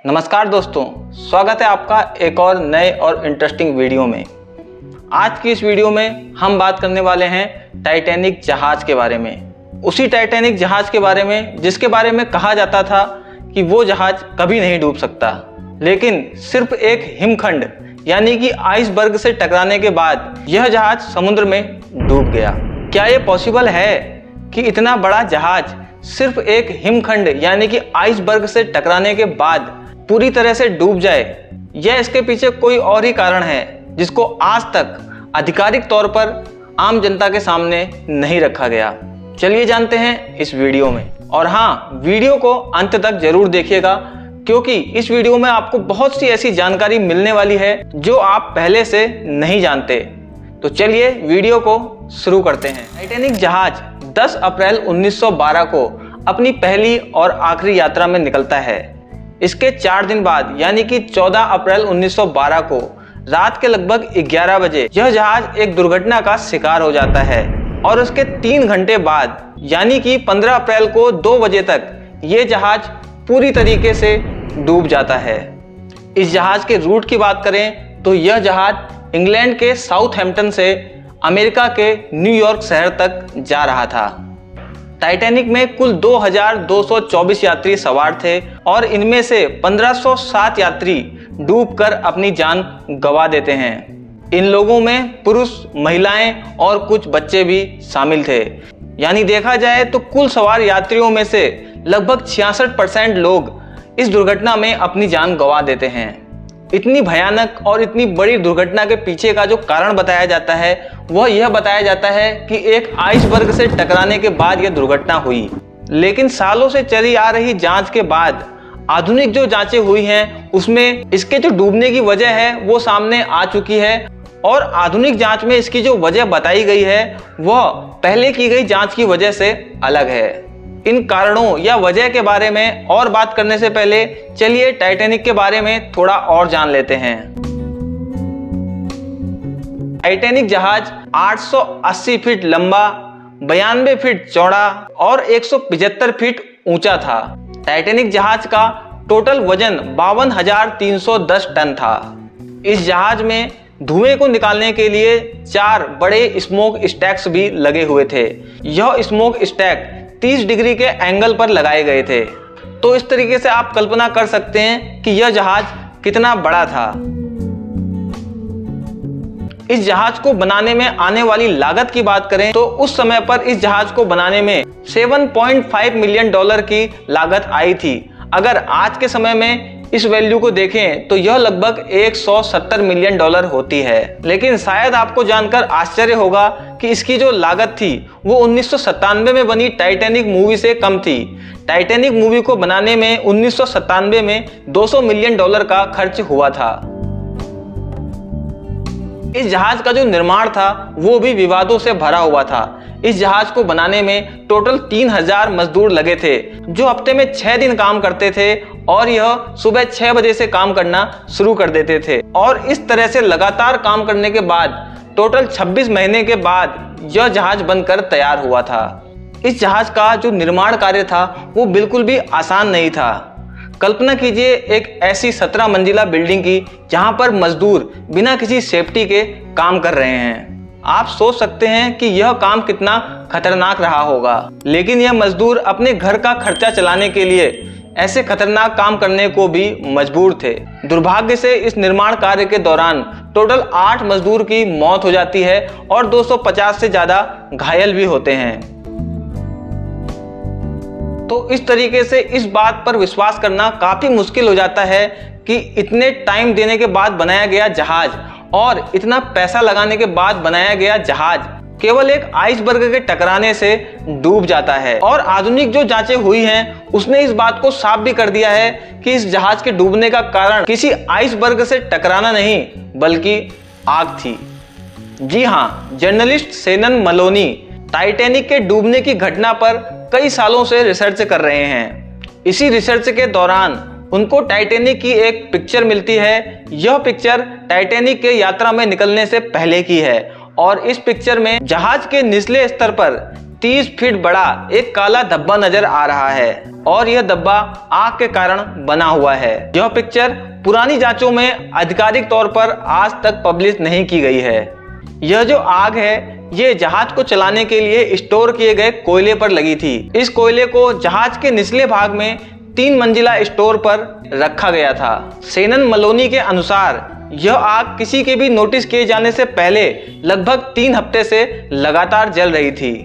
नमस्कार दोस्तों, स्वागत है आपका एक और नए और इंटरेस्टिंग वीडियो में। आज की इस वीडियो में हम बात करने वाले हैं टाइटैनिक जहाज के बारे में। उसी टाइटैनिक जहाज के बारे में जिसके बारे में कहा जाता था कि वो जहाज कभी नहीं डूब सकता, लेकिन सिर्फ एक हिमखंड यानी कि आइसबर्ग से टकराने के बाद यह जहाज समुद्र में डूब गया। क्या ये पॉसिबल है कि इतना बड़ा जहाज सिर्फ एक हिमखंड यानी कि आइसबर्ग से टकराने के बाद पूरी तरह से डूब जाए, या इसके पीछे कोई और ही कारण है जिसको आज तक आधिकारिक तौर पर आम जनता के सामने नहीं रखा गया? चलिए जानते हैं इस वीडियो में। और हाँ, वीडियो को अंत तक जरूर देखिएगा, क्योंकि इस वीडियो में आपको बहुत सी ऐसी जानकारी मिलने वाली है जो आप पहले से नहीं जानते। तो चलिए वीडियो को शुरू करते हैं। टाइटैनिक जहाज 10 अप्रैल 1912 को अपनी पहली और आखिरी यात्रा में निकलता है। इसके 4 दिन बाद यानी कि 14 अप्रैल 1912 को रात के लगभग 11 बजे यह जहाज एक दुर्घटना का शिकार हो जाता है और उसके 3 घंटे बाद यानी कि 15 अप्रैल को 2 बजे तक ये जहाज पूरी तरीके से डूब जाता है। इस जहाज के रूट की बात करें तो यह जहाज इंग्लैंड के साउथहैम्पटन से अमेरिका के न्यूयॉर्क शहर तक जा रहा था। टाइटैनिक में कुल 2224 यात्री सवार थे और इनमें से 1507 यात्री डूबकर अपनी जान गंवा देते हैं। इन लोगों में पुरुष, महिलाएं और कुछ बच्चे भी शामिल थे। यानी देखा जाए तो कुल सवार यात्रियों में से लगभग 66% लोग इस दुर्घटना में अपनी जान गंवा देते हैं। इतनी भयानक और इतनी बड़ी दुर्घटना के पीछे का जो कारण बताया जाता है वह यह बताया जाता है कि एक आइसबर्ग से टकराने के बाद यह दुर्घटना हुई। लेकिन सालों से चली आ रही जांच के बाद आधुनिक जो जांचें हुई हैं उसमें इसके जो डूबने की वजह है वो सामने आ चुकी है, और आधुनिक जांच में इसकी जो वजह बताई गई है वह पहले की गई जांच की वजह से अलग है। इन कारणों या वजह के बारे में और बात करने से पहले चलिए टाइटैनिक के बारे में थोड़ा और जान लेते हैं। टाइटैनिक जहाज 880 फीट लंबा, 92 फीट चौड़ा और 175 फीट ऊंचा था। टाइटैनिक जहाज का टोटल वजन 52,310 टन था। इस जहाज में धुएं को निकालने के लिए 4 बड़े स्मोक स्टैक्स भी लगे हुए थे। यह स्मोक स्टैक 30 डिग्री के एंगल पर लगाए गए थे। तो इस तरीके से आप कल्पना कर सकते हैं कि यह जहाज कितना बड़ा था। इस जहाज को बनाने में आने वाली लागत की बात करें तो उस समय पर इस जहाज को बनाने में $7.5 मिलियन की लागत आई थी। अगर आज के समय में इस वैल्यू को देखें तो यह लगभग $170 मिलियन होती है। लेकिन शायद आपको जानकर आश्चर्य होगा कि इसकी जो लागत थी वो 1997 में बनी टाइटैनिक मूवी से कम थी। टाइटैनिक मूवी को बनाने में 1997 में $200 मिलियन का खर्च हुआ था। इस जहाज का जो निर्माण था वो भी विवादों से भरा हुआ था। इस जहाज को बनाने में टोटल 3000 मजदूर लगे थे जो हफ्ते में 6 दिन काम करते थे, और यह सुबह 6 बजे से काम करना शुरू कर देते थे। और इस तरह से लगातार काम करने के बाद टोटल 26 महीने के बाद यह जहाज बनकर तैयार हुआ था। इस जहाज का जो निर्माण कार्य था वो बिल्कुल भी आसान नहीं था। कल्पना कीजिए एक ऐसी 17 मंजिला बिल्डिंग की जहां पर मजदूर बिना किसी सेफ्टी के काम कर रहे हैं। आप सोच सकते हैं कि यह काम कितना खतरनाक रहा होगा, लेकिन यह मजदूर अपने घर का खर्चा चलाने के लिए ऐसे खतरनाक काम करने को भी मजबूर थे। दुर्भाग्य से इस निर्माण कार्य के दौरान टोटल 8 मजदूर की मौत हो जाती है और 250 से ज्यादा घायल भी होते हैं। तो इस तरीके से इस बात पर विश्वास करना काफी मुश्किल हो जाता है कि इतने टाइम देने के बाद बनाया गया जहाज और इतना पैसा लगाने के बाद बनाया गया जहाज केवल एक आइसबर्ग के टकराने से डूब जाता है। और आधुनिक जो जांचें हुई हैं उसने इस बात को साफ भी कर दिया है कि इस जहाज के डूबने का कारण किसी आइसबर्ग से टकराना नहीं बल्कि आग थी। जी हाँ, जर्नलिस्ट शेनन मलोनी टाइटैनिक के डूबने की घटना पर कई सालों से रिसर्च कर रहे हैं। इसी रिसर्च के दौरान उनको टाइटैनिक की एक पिक्चर मिलती है। यह पिक्चर टाइटैनिक के यात्रा में निकलने से पहले की है और इस पिक्चर में जहाज के निचले स्तर पर 30 फीट बड़ा एक काला धब्बा नजर आ रहा है और यह धब्बा आग के कारण बना हुआ है। यह पिक्चर पुरानी जांचों में आधिकारिक तौर पर आज तक पब्लिश नहीं की गई है। यह जो आग है ये जहाज को चलाने के लिए स्टोर किए गए कोयले पर लगी थी। इस कोयले को जहाज के निचले भाग में 3 मंजिला स्टोर पर रखा गया था। सेनन मलोनी के अनुसार यह आग किसी के भी नोटिस किए जाने से पहले लगभग 3 हफ्ते से लगातार जल रही थी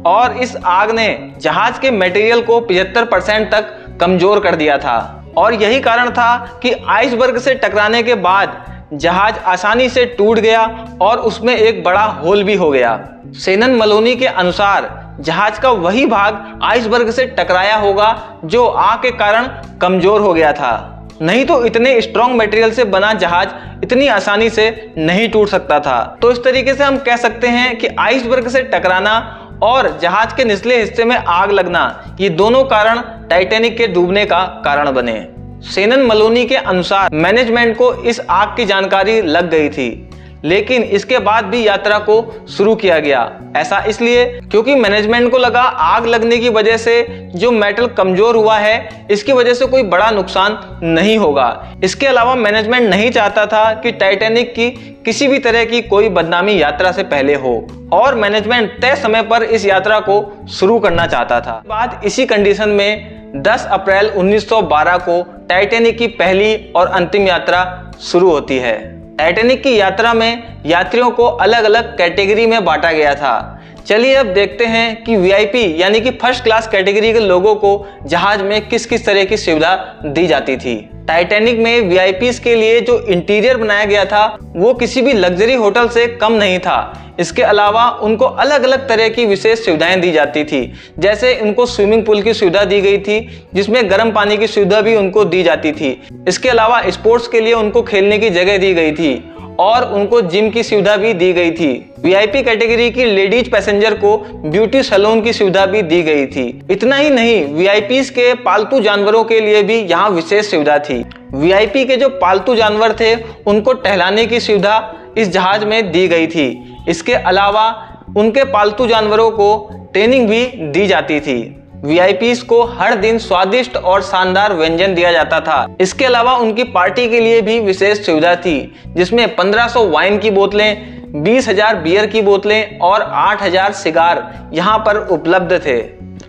और इस आग ने जहाज के मटेरियल को 75% तक कमजोर कर दिया था और यही कारण था कि आइसबर्ग से टकराने के बाद जहाज आसानी से टूट गया और उसमें एक बड़ा होल भी हो गया। सेनन मलोनी के अनुसार जहाज का वही भाग आइसबर्ग से टकराया होगा जो आग के कारण कमजोर हो गया था, नहीं तो इतने स्ट्रॉन्ग मटेरियल से बना जहाज इतनी आसानी से नहीं टूट सकता था। तो इस तरीके से हम कह सकते हैं कि आइसबर्ग से टकराना और जहाज के निचले हिस्से में आग लगना, ये दोनों कारण टाइटैनिक के डूबने का कारण बने। सेनन मलोनी के अनुसार मैनेजमेंट को इस आग की जानकारी लग गई थी, लेकिन इसके बाद भी यात्रा को शुरू किया गया। ऐसा इसलिए क्योंकि मैनेजमेंट को लगा आग लगने की वजह से जो मेटल कमजोर हुआ है इसकी वजह से कोई बड़ा नुकसान नहीं होगा। इसके अलावा मैनेजमेंट नहीं चाहता था कि टाइटैनिक की किसी भी तरह की कोई बदनामी यात्रा से पहले हो और मैनेजमेंट तय समय पर इस यात्रा को शुरू करना चाहता था। बाद इसी कंडीशन में 10 अप्रैल 1912 को टाइटैनिक की पहली और अंतिम यात्रा शुरू होती है। टाइटैनिक की यात्रा में यात्रियों को अलग अलग कैटेगरी में बांटा गया था। चलिए अब देखते हैं कि वीआईपी यानी कि फर्स्ट क्लास कैटेगरी के लोगों को जहाज में किस किस तरह की सुविधा दी जाती थी। टाइटैनिक में वीआईपीज के लिए जो इंटीरियर बनाया गया था वो किसी भी लग्जरी होटल से कम नहीं था। इसके अलावा उनको अलग अलग तरह की विशेष सुविधाएं दी जाती थी, जैसे उनको स्विमिंग पूल की सुविधा दी गई थी जिसमें गर्म पानी की सुविधा भी उनको दी जाती थी। इसके अलावा स्पोर्ट्स के लिए उनको खेलने की जगह दी गई थी और उनको जिम की सुविधा भी दी गई थी। वीआईपी कैटेगरी की लेडीज पैसेंजर को ब्यूटी सैलून की सुविधा भी दी गई थी। इतना ही नहीं, वीआईपीज के पालतू जानवरों के लिए भी यहाँ विशेष सुविधा थी। वीआईपी के जो पालतू जानवर थे उनको टहलाने की सुविधा इस जहाज में दी गई थी। इसके अलावा उनके पालतू जानवरों को ट्रेनिंग भी दी जाती थी। वीआईपीज को हर दिन स्वादिष्ट और शानदार व्यंजन दिया जाता था। इसके अलावा उनकी पार्टी के लिए भी विशेष सुविधा थी जिसमें 1500 वाइन की बोतलें, 20,000 बियर की बोतलें और 8,000 सिगार यहाँ पर उपलब्ध थे।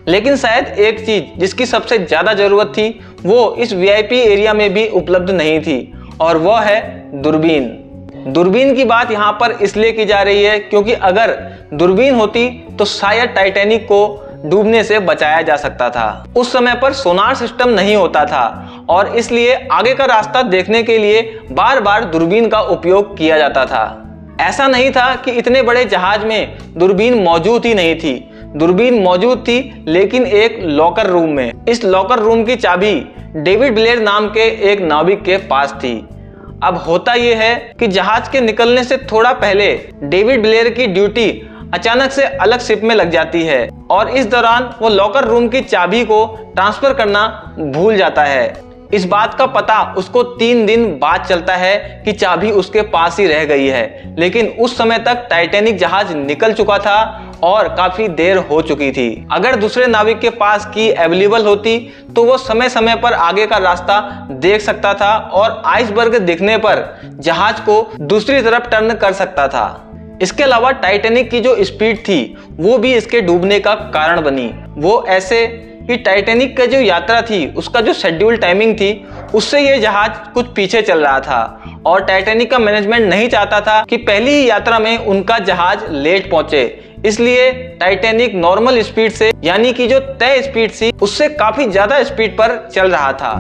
लेकिन शायद एक चीज जिसकी सबसे ज्यादा जरूरत थी वो इस वीआईपी एरिया में भी उपलब्ध नहीं थी और वह है दूरबीन। दूरबीन की बात यहाँ पर इसलिए की जा रही है क्योंकि अगर दूरबीन होती तो शायद टाइटैनिक को डूबने से बचाया जा सकता था। उस समय पर सोनार सिस्टम नहीं होता था और इसलिए आगे का रास्ता देखने के लिए बार बार दूरबीन का उपयोग किया जाता था। ऐसा नहीं था कि इतने बड़े जहाज में दूरबीन मौजूद ही नहीं थी। दूरबीन मौजूद थी लेकिन एक लॉकर रूम में। इस लॉकर रूम की चाबी डेविड ब्लेयर नाम के एक नाविक के पास थी। अब होता यह है कि जहाज के निकलने से थोड़ा पहले डेविड ब्लेयर की ड्यूटी अचानक से अलग शिप में लग जाती है और इस दौरान वो लॉकर रूम की चाबी को ट्रांसफर करना भूल जाता है। इस बात का पता उसको 3 दिन बाद चलता है कि चाबी उसके पास ही रह गई है, लेकिन उस समय तक टाइटैनिक जहाज निकल चुका था और काफी देर हो चुकी थी। अगर दूसरे नाविक के पास की अवेलेबल होती तो वो समय समय पर आगे का रास्ता देख सकता था और आइसबर्ग दिखने पर जहाज को दूसरी तरफ टर्न कर सकता था। इसके अलावा टाइटैनिक की जो स्पीड थी वो भी इसके डूबने का कारण बनी। वो ऐसे कि टाइटैनिक का जो यात्रा थी उसका जो शेड्यूल टाइमिंग थी उससे ये जहाज कुछ पीछे चल रहा था और टाइटैनिक का मैनेजमेंट नहीं चाहता था कि पहली ही यात्रा में उनका जहाज लेट पहुंचे। इसलिए टाइटैनिक नॉर्मल स्पीड से यानी कि जो तय स्पीड थी उससे काफी ज्यादा स्पीड पर चल रहा था।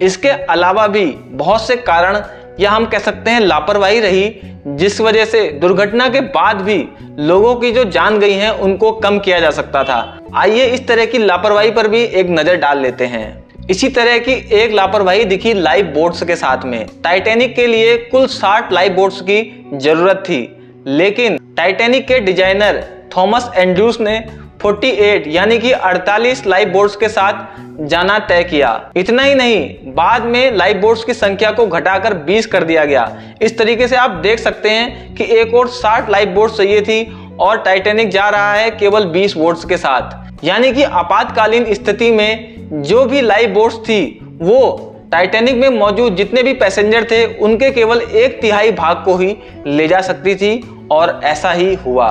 इसके अलावा भी बहुत से कारण या हम कह सकते हैं लापरवाही रही जिस वजह से दुर्घटना के बाद भी लोगों की जो जान गई है उनको कम किया जा सकता था। आइए इस तरह की लापरवाही पर भी एक नजर डाल लेते हैं। इसी तरह की एक लापरवाही दिखी लाइफ बोट्स के साथ में। टाइटैनिक के लिए कुल 60 लाइफ बोट्स की जरूरत थी, लेकिन टाइटैनिक के डिजाइनर थॉमस एंड्रूस ने 48 यानी कि 48 लाइफ बोट्स के साथ जाना तय किया। इतना ही नहीं, बाद में लाइफ बोट्स की संख्या को घटाकर 20 कर दिया गया। इस तरीके से आप देख सकते हैं कि एक और 60 लाइफ बोट्स चाहिए थी और टाइटैनिक जा रहा है केवल 20 बोट्स के साथ। यानी कि आपातकालीन स्थिति में जो भी लाइफ बोट्स थी वो टाइटैनिक में मौजूद जितने भी पैसेंजर थे उनके केवल 1/3 भाग को ही ले जा सकती थी, और ऐसा ही हुआ।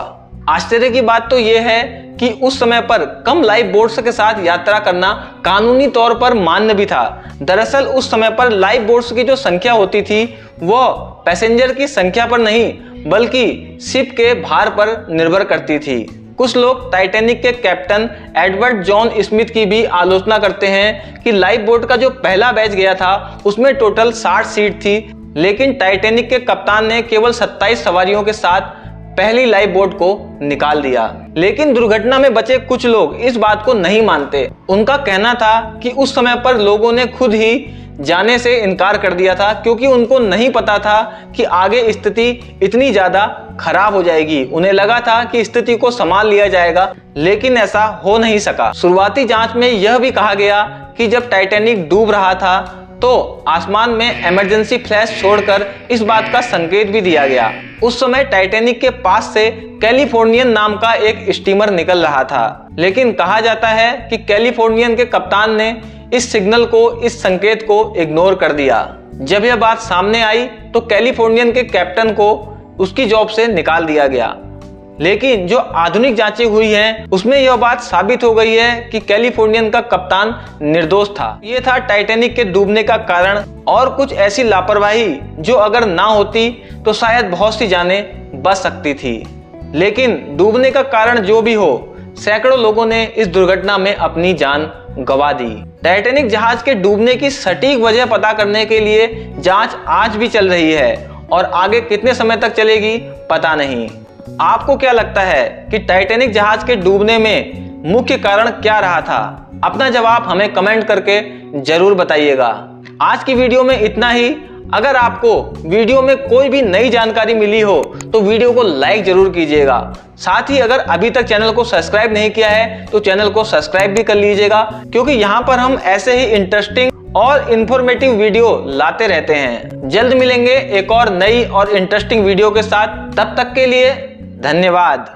आश्चर्य की बात तो यह है कि उस समय पर कम लाइफ बोट्स के साथ यात्रा करना कानूनी तौर पर मान्य भी था। दरअसल उस समय पर लाइफ बोट्स की जो संख्या होती थी वो पैसेंजर की संख्या पर नहीं बल्कि शिप के भार पर निर्भर करती थी। कुछ लोग टाइटैनिक के कैप्टन एडवर्ड जॉन स्मिथ की भी आलोचना करते हैं कि लाइफ बोट का जो पहला बैच गया था उसमें टोटल 60 सीट थी, लेकिन टाइटैनिक के कप्तान ने केवल 27 सवारियों के साथ पहली लाइफ बोट को निकाल दिया। लेकिन दुर्घटना में बचे कुछ लोग इस बात को नहीं मानते। उनका कहना था कि उस समय पर लोगों ने खुद ही जाने से इनकार कर दिया था, क्योंकि उनको नहीं पता था कि आगे स्थिति इतनी ज्यादा खराब हो जाएगी। उन्हें लगा था कि स्थिति को संभाल लिया जाएगा, लेकिन ऐसा हो नहीं सका। शुरुआती जांच में यह भी कहा गया कि जब टाइटैनिक डूब रहा था तो आसमान में इमरजेंसी फ्लैश छोड़कर इस बात का संकेत भी दिया गया। उस समय टाइटैनिक के पास से कैलिफोर्नियन नाम का एक स्टीमर निकल रहा था, लेकिन कहा जाता है कि कैलिफोर्नियन के कप्तान ने इस सिग्नल को, इस संकेत को इग्नोर कर दिया। जब यह बात सामने आई तो कैलिफोर्नियन के कैप्टन को उसकी जॉब से निकाल दिया गया। लेकिन जो आधुनिक जांचें हुई हैं उसमें यह बात साबित हो गई है कि कैलिफोर्नियन का कप्तान निर्दोष था। यह था टाइटैनिक के डूबने का कारण, और कुछ ऐसी लापरवाही जो अगर ना होती तो शायद बहुत सी जानें बच सकती थी। लेकिन डूबने का कारण जो भी हो, सैकड़ों लोगों ने इस दुर्घटना में अपनी जान गंवा दी। टाइटैनिक जहाज के डूबने की सटीक वजह पता करने के लिए जांच आज भी चल रही है, और आगे कितने समय तक चलेगी पता नहीं। आपको क्या लगता है कि टाइटैनिक जहाज के डूबने में मुख्य कारण क्या रहा था? अपना जवाब हमें कमेंट करके जरूर बताइएगा। आज की वीडियो में इतना ही। अगर आपको वीडियो में कोई भी नई जानकारी मिली हो तो वीडियो को लाइक जरूर कीजिएगा। साथ ही अगर अभी तक चैनल को सब्सक्राइब नहीं किया है तो चैनल को सब्सक्राइब भी कर लीजिएगा, क्योंकि यहाँ पर हम ऐसे ही इंटरेस्टिंग और इंफॉर्मेटिव वीडियो लाते रहते हैं। जल्द मिलेंगे एक और नई और इंटरेस्टिंग वीडियो के साथ। तब तक के लिए धन्यवाद।